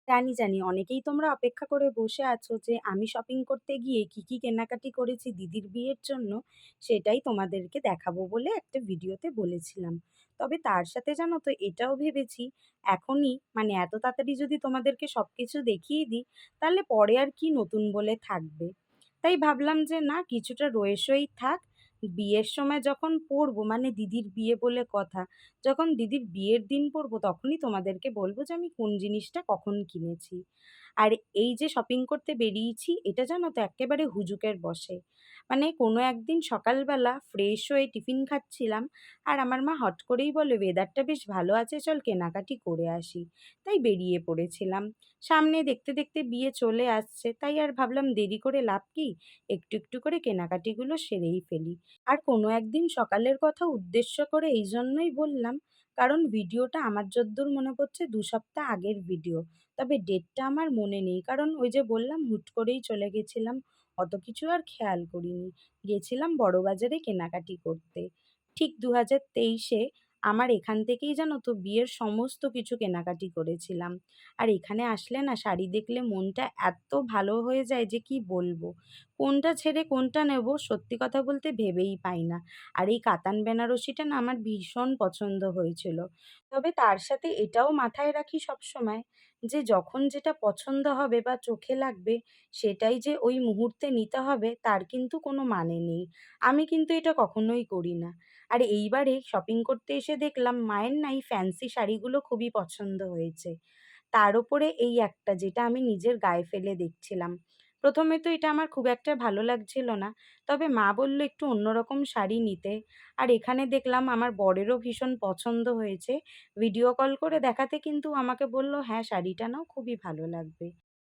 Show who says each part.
Speaker 1: জানি, জানি অনেকেই তোমরা অপেক্ষা করে বসে আছো যে আমি শপিং করতে গিয়ে কি, কি কেনাকাটি করেছি দিদির বিয়ের জন্য, সেটাই তোমাদেরকে দেখাবো বলে একটা ভিডিওতে বলেছিলাম। তবে তার সাথে জানো তো এটাও ভেবেছি এখনই মানে এত তাড়াতাড়ি যদি তোমাদেরকে সবকিছু দেখিয়ে দিই, তাহলে পরে আর কি নতুন বলে থাকবে। তাই ভাবলাম যে না কিছুটা রয়ে সই থাক। বিয়ের সময় যখন পড়বো মানে দিদির বিয়ে বলে কথা, যখন দিদির বিয়ের দিন পড়বো তখনই তোমাদেরকে বলবো যে আমি কোন জিনিসটা কখন কিনেছি। আর এই যে শপিং করতে বেরিয়েছি এটা জানো তো এক্কেবারে হুজুকের বশে। মানে কোনো একদিন সকালবেলা ফ্রেশ হয়ে টিফিন খাচ্ছিলাম আর আমার মা হট করেই বলে ওয়েদারটা বেশ ভালো আছে চল কেনাকাটি করে আসি। তাই বেরিয়ে পড়েছিলাম। সামনে দেখতে দেখতে বিয়ে চলে আসছে তাই আর ভাবলাম দেরি করে লাভ কি, একটু একটু করে কেনাকাটিগুলো সেরেই ফেলি। আর কোনো একদিন সকালের কথা উদ্দেশ্য করে এই জন্যই বললাম, কারণ ভিডিওটা আমার যদ্দূর মনে পড়ছে ২ সপ্তাহ আগের ভিডিও। তবে ডেটটা আমার মনে নেই। কারণ ওই যে বললাম হুট করেই চলে গেছিলাম। অত কিছু আর খেয়াল করিনি। গেছিলাম বড়বাজারে কেনাকাটি করতে। ঠিক ২০২৩ এ আমার এখান থেকেই জানো তো বিয়ের সমস্ত কিছু কেনাকাটি করেছিলাম। আর এখানে আসলে না শাড়ি দেখলে মনটা এত ভালো হয়ে যায় যে কি বলবো। কোনটা ছেড়ে কোনটা নেবো সত্যি কথা বলতে ভেবেই পাই না। আর এই কাতান বেনারসিটা না আমার ভীষণ পছন্দ হয়েছিল। তবে তার সাথে এটাও মাথায় রাখি সবসময় যে যখন যেটা পছন্দ হবে বা চোখে লাগবে সেটাই যে ওই মুহূর্তে নিতে হবে তার কিন্তু কোনো মানে নেই। আমি কিন্তু এটা কখনোই করি না। আর এইবারে শপিং করতে এসে দেখলাম মায়ের না এই ফ্যান্সি শাড়িগুলো খুবই পছন্দ হয়েছে। তার উপরে এই একটা যেটা আমি নিজের গায়ে ফেলে দেখছিলাম। ১ম এ তো এটা আমার খুব একটা ভালো লাগছিল না। তবে মা বলল একটু অন্যরকম শাড়ি নিতে। আর এখানে দেখলাম আমার বরেরও ভীষণ পছন্দ হয়েছে। ভিডিও কল করে দেখাতে কিন্তু আমাকে বলল, "হ্যাঁ, শাড়িটা নাও খুবই ভালো লাগবে।"